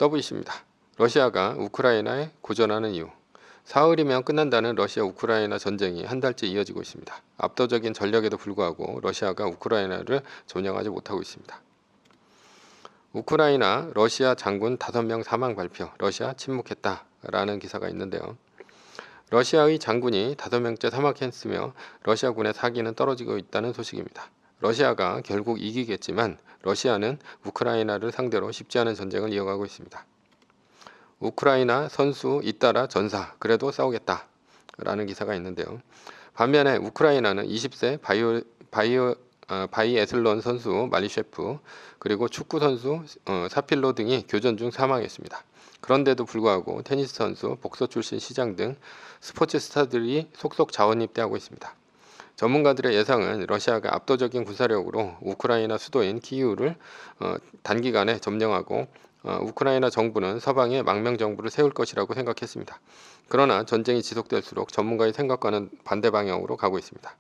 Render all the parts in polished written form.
서브이십니다. 러시아가 우크라이나에 고전하는 이유. 사흘이면 끝난다는 러시아 우크라이나 전쟁이 한 달째 이어지고 있습니다. 압도적인 전력에도 불구하고 러시아가 우크라이나를 점령하지 못하고 있습니다. 우크라이나 러시아 장군 5명 사망 발표, 러시아 침묵했다라는 기사가 있는데요. 러시아의 장군이 5명째 사망했으며 러시아군의 사기는 떨어지고 있다는 소식입니다. 러시아가 결국 이기겠지만 러시아는 우크라이나를 상대로 쉽지 않은 전쟁을 이어가고 있습니다. 우크라이나 선수 잇따라 전사, 그래도 싸우겠다 라는 기사가 있는데요. 반면에 우크라이나는 20세 바이애슬론 선수 말리셰프, 그리고 축구 선수 사필로 등이 교전 중 사망했습니다. 그런데도 불구하고 테니스 선수, 복서 출신 시장 등 스포츠 스타들이 속속 자원 입대하고 있습니다. 전문가들의 예상은 러시아가 압도적인 군사력으로 우크라이나 수도인 키이우를 단기간에 점령하고 우크라이나 정부는 서방에 망명 정부를 세울 것이라고 생각했습니다. 그러나 전쟁이 지속될수록 전문가의 생각과는 반대 방향으로 가고 있습니다.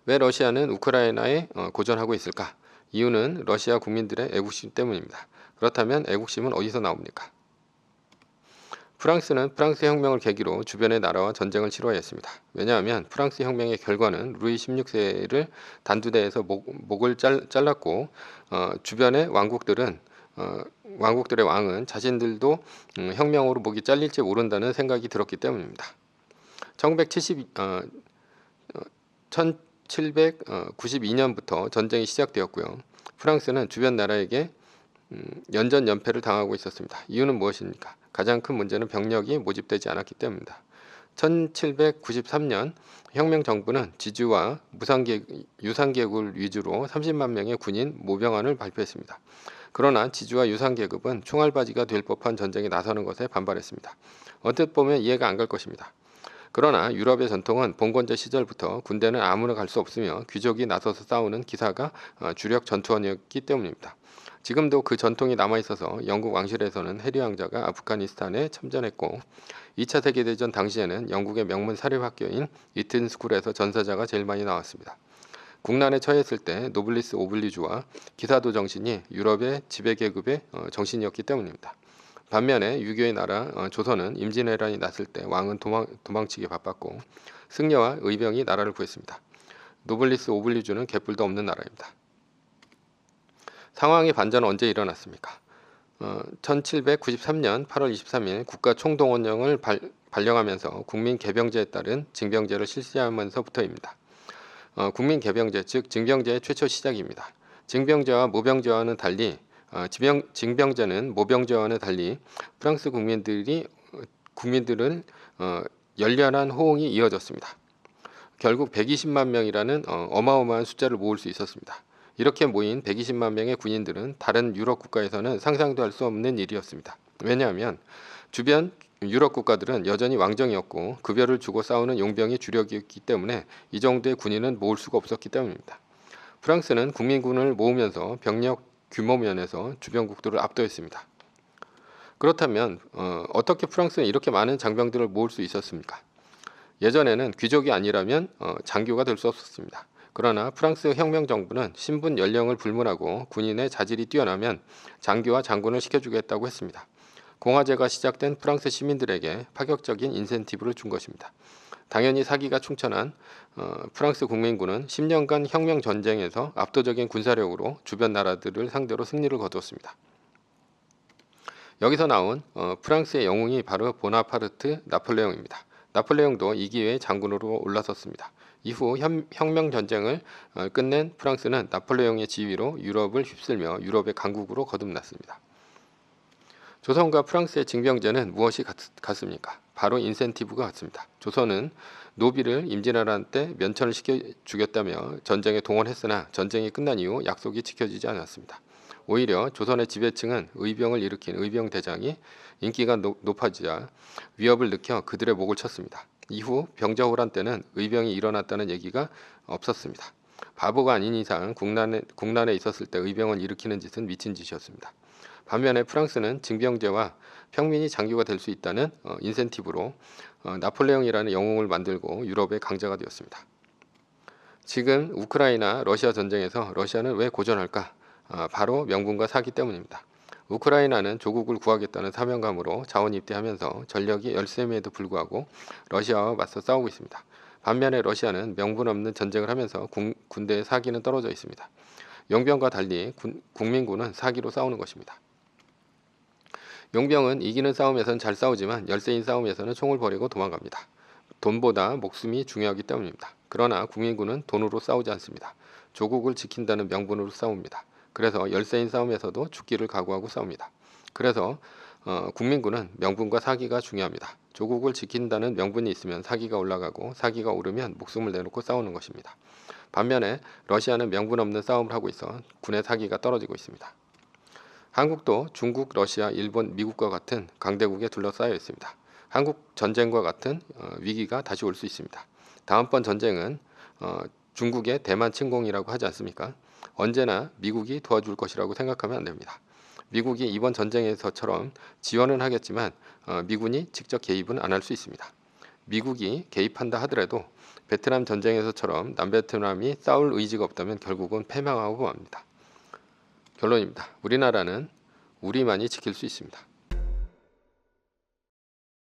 왜 러시아는 우크라이나에 고전하고 있을까? 이유는 러시아 국민들의 애국심 때문입니다. 그렇다면 애국심은 어디서 나옵니까? 프랑스는 프랑스 혁명을 계기로 주변의 나라와 전쟁을 치러야 했습니다. 왜냐하면 프랑스 혁명의 결과는 루이 16세를 단두대에서 목을 잘랐고 주변의 왕국들의 왕은 자신들도 혁명으로 목이 잘릴지 모른다는 생각이 들었기 때문입니다. 1792년부터 전쟁이 시작되었고요. 프랑스는 주변 나라에게 연전연패를 당하고 있었습니다. 이유는 무엇입니까? 가장 큰 문제는 병력이 모집되지 않았기 때문입니다. 1793년 혁명 정부는 지주와 유상계급을 위주로 30만 명의 군인 모병안을 발표했습니다. 그러나 지주와 유상계급은 총알바지가 될 법한 전쟁에 나서는 것에 반발했습니다. 언뜻 보면 이해가 안 갈 것입니다. 그러나 유럽의 전통은 봉건제 시절부터 군대는 아무나 갈 수 없으며 귀족이 나서서 싸우는 기사가 주력 전투원이었기 때문입니다. 지금도 그 전통이 남아있어서 영국 왕실에서는 해리 왕자가 아프가니스탄에 참전했고 2차 세계대전 당시에는 영국의 명문 사립학교인 이튼 스쿨에서 전사자가 제일 많이 나왔습니다. 국난에 처했을 때 노블리스 오블리주와 기사도 정신이 유럽의 지배계급의 정신이었기 때문입니다. 반면에 유교의 나라 조선은 임진왜란이 났을 때 왕은 도망치기 바빴고 승려와 의병이 나라를 구했습니다. 노블리스 오블리주는 개뿔도 없는 나라입니다. 상황의 반전은 언제 일어났습니까? 1793년 8월 23일 국가총동원령을 발령하면서 국민개병제에 따른 징병제를 실시하면서부터입니다. 국민개병제, 즉 징병제의 최초 시작입니다. 징병제와 모병제와는 달리 징병제는 모병제와는 달리 프랑스 국민들은 열렬한 호응이 이어졌습니다. 결국 120만 명이라는 어마어마한 숫자를 모을 수 있었습니다. 이렇게 모인 120만 명의 군인들은 다른 유럽 국가에서는 상상도 할 수 없는 일이었습니다. 왜냐하면 주변 유럽 국가들은 여전히 왕정이었고 급여를 주고 싸우는 용병이 주력이었기 때문에 이 정도의 군인은 모을 수가 없었기 때문입니다. 프랑스는 국민군을 모으면서 병력 규모 면에서 주변국들을 압도했습니다. 그렇다면 어떻게 프랑스는 이렇게 많은 장병들을 모을 수 있었습니까? 예전에는 귀족이 아니라면 장교가 될 수 없었습니다. 그러나 프랑스 혁명 정부는 신분 연령을 불문하고 군인의 자질이 뛰어나면 장교와 장군을 시켜주겠다고 했습니다. 공화제가 시작된 프랑스 시민들에게 파격적인 인센티브를 준 것입니다. 당연히 사기가 충천한 프랑스 국민군은 10년간 혁명 전쟁에서 압도적인 군사력으로 주변 나라들을 상대로 승리를 거두었습니다. 여기서 나온 프랑스의 영웅이 바로 보나파르트 나폴레옹입니다. 나폴레옹도 이 기회에 장군으로 올라섰습니다. 이후 혁명 전쟁을 끝낸 프랑스는 나폴레옹의 지휘로 유럽을 휩쓸며 유럽의 강국으로 거듭났습니다. 조선과 프랑스의 징병제는 무엇이 같습니까? 바로 인센티브가 같습니다. 조선은 노비를 임진왜란 때 면천을 시켜주겠다며 전쟁에 동원했으나 전쟁이 끝난 이후 약속이 지켜지지 않았습니다. 오히려 조선의 지배층은 의병을 일으킨 의병대장이 인기가 높아지자 위협을 느껴 그들의 목을 쳤습니다. 이후 병자호란 때는 의병이 일어났다는 얘기가 없었습니다. 바보가 아닌 이상 국난에 있었을 때 의병을 일으키는 짓은 미친 짓이었습니다. 반면에 프랑스는 징병제와 평민이 장교가 될 수 있다는 인센티브로 나폴레옹이라는 영웅을 만들고 유럽의 강자가 되었습니다. 지금 우크라이나 러시아 전쟁에서 러시아는 왜 고전할까? 바로 명분과 사기 때문입니다. 우크라이나는 조국을 구하겠다는 사명감으로 자원 입대하면서 전력이 열세임에도 불구하고 러시아와 맞서 싸우고 있습니다. 반면에 러시아는 명분 없는 전쟁을 하면서 군대의 사기는 떨어져 있습니다. 용병과 달리 국민군은 사기로 싸우는 것입니다. 용병은 이기는 싸움에선 잘 싸우지만 열세인 싸움에서는 총을 버리고 도망갑니다. 돈보다 목숨이 중요하기 때문입니다. 그러나 국민군은 돈으로 싸우지 않습니다. 조국을 지킨다는 명분으로 싸웁니다. 그래서 열세인 싸움에서도 죽기를 각오하고 싸웁니다. 그래서 국민군은 명분과 사기가 중요합니다. 조국을 지킨다는 명분이 있으면 사기가 올라가고 사기가 오르면 목숨을 내놓고 싸우는 것입니다. 반면에 러시아는 명분 없는 싸움을 하고 있어 군의 사기가 떨어지고 있습니다. 한국도 중국, 러시아, 일본, 미국과 같은 강대국에 둘러싸여 있습니다. 한국 전쟁과 같은 위기가 다시 올 수 있습니다. 다음번 전쟁은 중국의 대만 침공이라고 하지 않습니까? 언제나 미국이 도와줄 것이라고 생각하면 안 됩니다. 미국이 이번 전쟁에서처럼 지원은 하겠지만 미군이 직접 개입은 안 할 수 있습니다. 미국이 개입한다 하더라도 베트남 전쟁에서처럼 남베트남이 싸울 의지가 없다면 결국은 패망하고 맙니다. 결론입니다. 우리나라는 우리만이 지킬 수 있습니다.